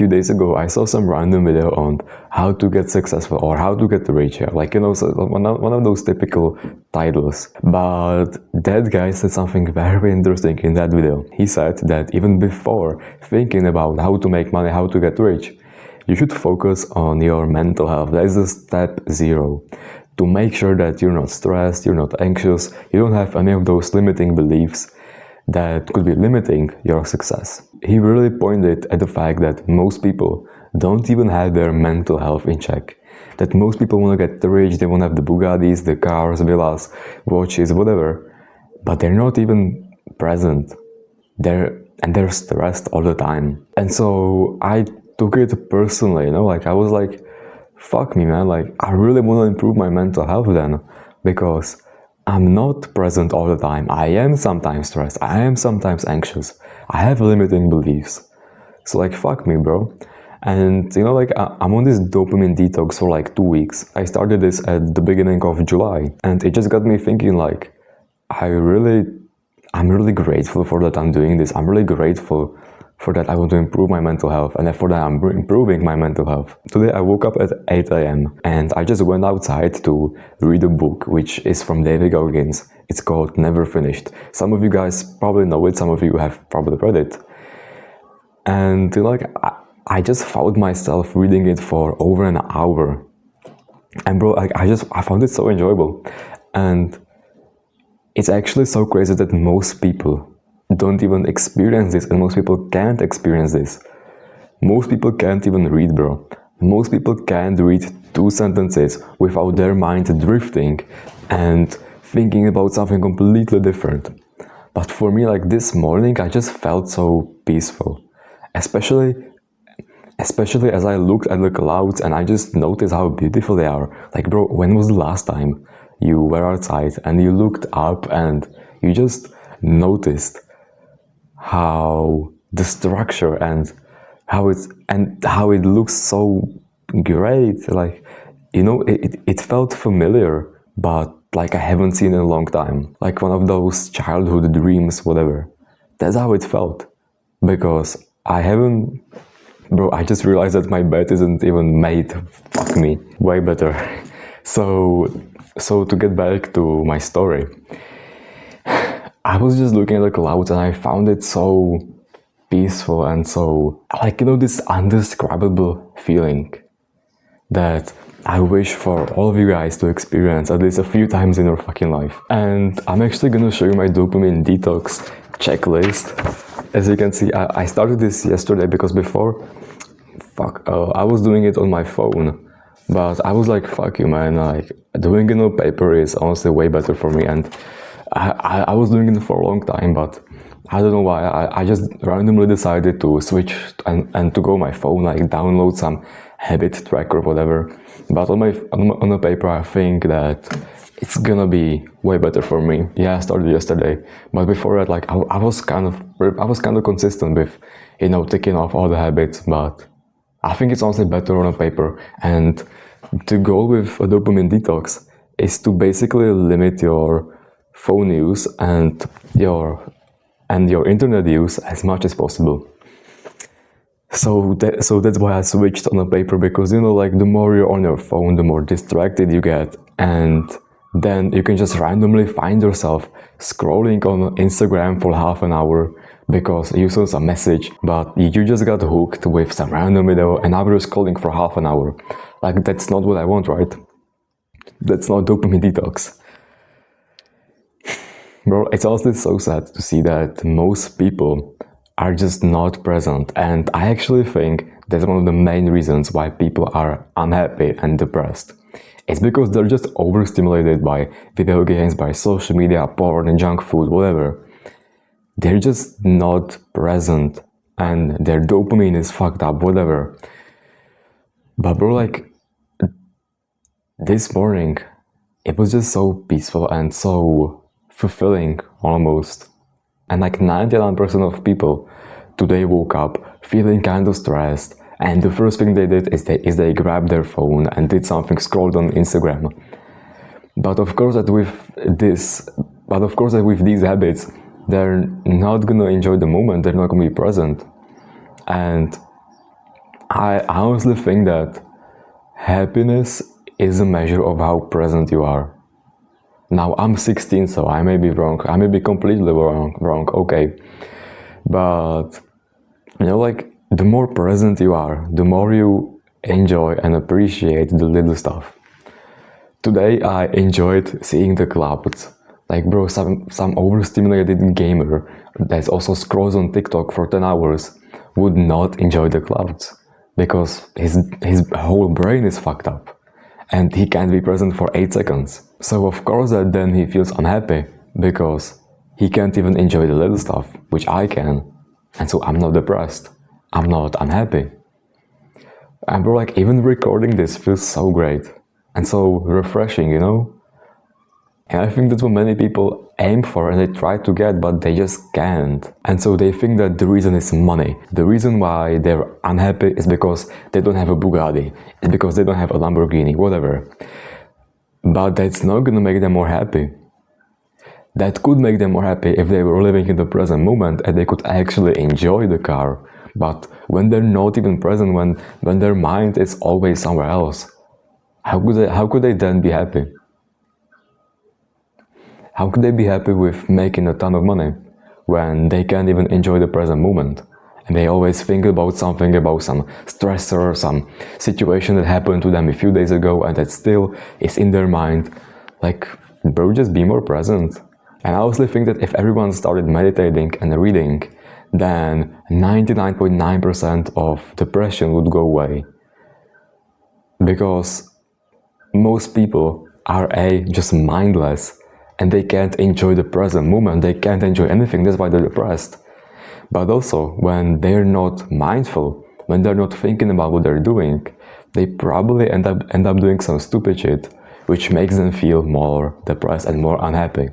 few days ago, I saw some random video on how to get successful or how to get rich. Like, you know, so one of those typical titles. But that guy said something very interesting in that video. He said that even before thinking about how to make money, how to get rich, you should focus on your mental health. That is the step 0. To make sure that you're not stressed, you're not anxious, you don't have any of those limiting beliefs that could be limiting your success. He really pointed at the fact that most people don't even have their mental health in check. That most people want to get rich, they want to have the Bugattis, the cars, villas, watches, whatever, but they're not even present. They're stressed all the time. And so I took it personally, you know, like I was like, fuck me, man, like I really want to improve my mental health then, because I'm not present all the time. I am sometimes stressed, I am sometimes anxious, I have limiting beliefs. So like, fuck me, bro. And you know, like I'm on this dopamine detox for like 2 weeks. I started this at the beginning of July, and it just got me thinking like, I'm really grateful for that I'm doing this. I'm really grateful for that I want to improve my mental health, and for that I'm improving my mental health. Today I woke up at 8 a.m. and I just went outside to read a book, which is from David Goggins. It's called Never Finished. Some of you guys probably know it, some of you have probably read it. And you know, like I just found myself reading it for over an hour. And bro, like I found it so enjoyable. And it's actually so crazy that most people don't even experience this, and most people can't experience this. Most people can't even read, bro. Most people can't read 2 sentences without their mind drifting and thinking about something completely different. But for me, like this morning, I just felt so peaceful. Especially as I looked at the clouds and I just noticed how beautiful they are. Like, bro, when was the last time you were outside and you looked up and you just noticed how the structure and how it looks so great? Like, you know, it felt familiar, but like I haven't seen it in a long time. Like one of those childhood dreams, whatever. That's how it felt. Because bro, I just realized that my bed isn't even made. Fuck me. Way better. So to get back to my story, I was just looking at the clouds and I found it so peaceful and so, like, you know, this indescribable feeling that I wish for all of you guys to experience at least a few times in your fucking life. And I'm actually gonna show you my dopamine detox checklist. As you can see, I started this yesterday because before, I was doing it on my phone. But I was like, fuck you, man, like doing it on paper is honestly way better for me. And I was doing it for a long time, but I don't know why. I just randomly decided to switch and to go on my phone, like download some habit tracker or whatever. But on the paper, I think that it's gonna be way better for me. Yeah, I started yesterday, but before that, like I was kind of consistent with, you know, ticking off all the habits. But I think it's honestly better on a paper. And the goal with a dopamine detox is to basically limit your phone use and your internet use as much as possible. So that's why I switched on a paper, because, you know, like the more you're on your phone, the more distracted you get, and then you can just randomly find yourself scrolling on Instagram for half an hour because you saw some message, but you just got hooked with some random video and now you're scrolling for half an hour. Like, that's not what I want, right? That's not dopamine detox. Bro, it's also so sad to see that most people are just not present, and I actually think that's one of the main reasons why people are unhappy and depressed. It's because they're just overstimulated by video games, by social media, porn, junk food, whatever. They're just not present and their dopamine is fucked up, whatever. But bro, like, this morning, it was just so peaceful and so fulfilling almost. And like 99% of people today woke up feeling kind of stressed, and the first thing they did is they grabbed their phone and did something, scrolled on Instagram. But of course that with these habits, they're not gonna enjoy the moment, they're not gonna be present. And I honestly think that happiness is a measure of how present you are. Now I'm 16, so I may be wrong. I may be completely wrong, okay. But, like, the more present you are, the more you enjoy and appreciate the little stuff. Today I enjoyed seeing the clouds. Like, bro, some overstimulated gamer that also scrolls on TikTok for 10 hours would not enjoy the clouds because his whole brain is fucked up and he can't be present for 8 seconds. So of course that then he feels unhappy because he can't even enjoy the little stuff, which I can. And so I'm not depressed. I'm not unhappy. And bro, like, even recording this feels so great and so refreshing, And I think that's what many people aim for and they try to get, but they just can't. And so they think that the reason is money. The reason why they're unhappy is because they don't have a Bugatti. It's because they don't have a Lamborghini, whatever. But that's not gonna make them more happy. That could make them more happy if they were living in the present moment and they could actually enjoy the car. But when they're not even present, when their mind is always somewhere else, how could they then be happy? How could they be happy with making a ton of money when they can't even enjoy the present moment? And they always think about something, about some stressor, some situation that happened to them a few days ago and that still is in their mind. Like, bro, just be more present. And I honestly think that if everyone started meditating and reading, then 99.9% of depression would go away. Because most people are just mindless and they can't enjoy the present moment, they can't enjoy anything, that's why they're depressed. But also, when they're not mindful, when they're not thinking about what they're doing, they probably end up doing some stupid shit, which makes them feel more depressed and more unhappy.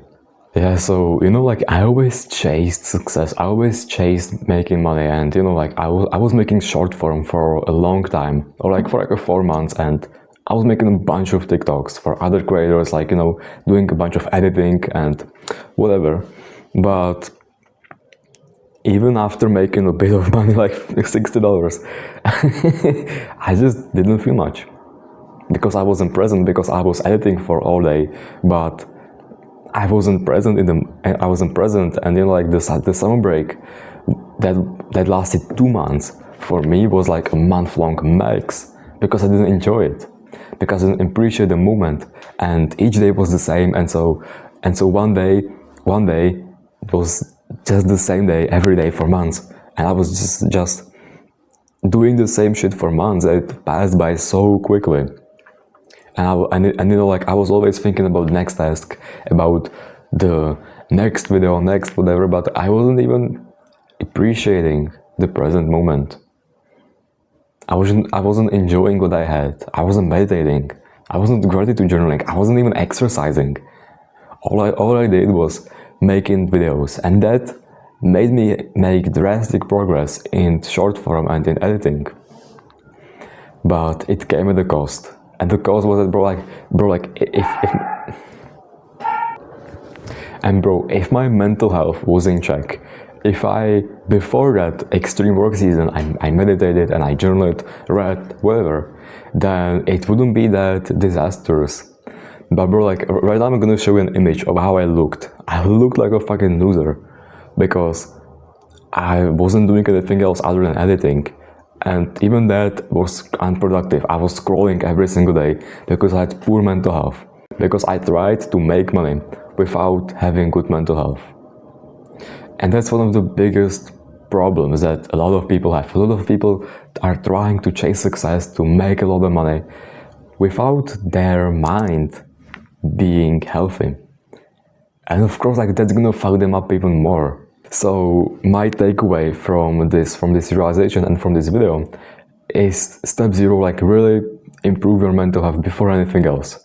Yeah, so, like, I always chased success, I always chased making money, and, like, I was making short form for a long time, or like for 4 months, and I was making a bunch of TikToks for other creators, like, doing a bunch of editing and whatever. But even after making a bit of money, like $60, I just didn't feel much. Because I wasn't present, because I was editing for all day, but I wasn't present and like the summer break that lasted 2 months for me was like a month-long max, because I didn't enjoy it, because I didn't appreciate the moment, and each day was the same, and so one day was just the same day every day for months, and I was just doing the same shit for months. It passed by so quickly. And like, I was always thinking about the next task, about the next video, next whatever, but I wasn't even appreciating the present moment. I wasn't enjoying what I had. I wasn't meditating. I wasn't gratitude journaling. I wasn't even exercising. All I did was making videos, and that made me make drastic progress in short form and in editing. But it came at a cost. And the cause was that, if my mental health was in check, if before that extreme work season, I meditated and I journaled, read, whatever, then it wouldn't be that disastrous. But right now I'm gonna show you an image of how I looked. I looked like a fucking loser, because I wasn't doing anything else other than editing. And even that was unproductive. I was scrolling every single day because I had poor mental health. Because I tried to make money without having good mental health. And that's one of the biggest problems that a lot of people have. A lot of people are trying to chase success, to make a lot of money, without their mind being healthy. And of course, that's gonna fuck them up even more. So my takeaway from this realization and from this video is step 0, really improve your mental health before anything else.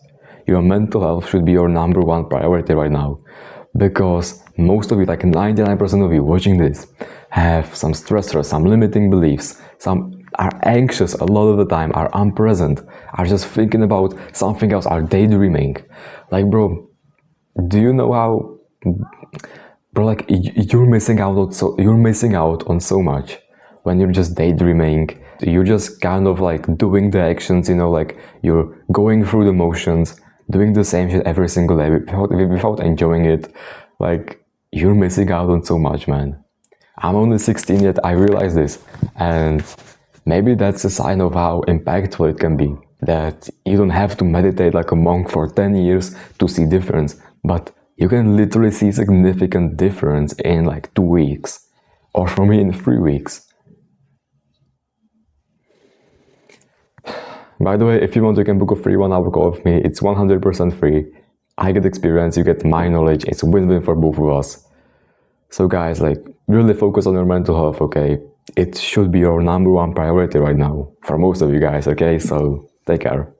Your mental health should be your number 1 priority right now, because most of you, 99% of you watching this, have some stressors, some limiting beliefs, some are anxious a lot of the time, are unpresent, are just thinking about something else, are daydreaming. Bro, do you know how... Bro, you're missing out on so much when you're just daydreaming you're just kind of like doing the actions, you know, like you're going through the motions, doing the same shit every single day without enjoying it, like you're missing out on so much, man. I'm only 16 yet I realize this, and maybe that's a sign of how impactful it can be. That you don't have to meditate like a monk for 10 years to see difference, but you can literally see significant difference in like 2 weeks, or for me in 3 weeks. By the way, if you want, you can book a free 1-hour call with me. It's 100% free. I get experience, you get my knowledge. It's a win-win for both of us. So guys, like, really focus on your mental health, okay? It should be your #1 priority right now for most of you guys, okay? So take care.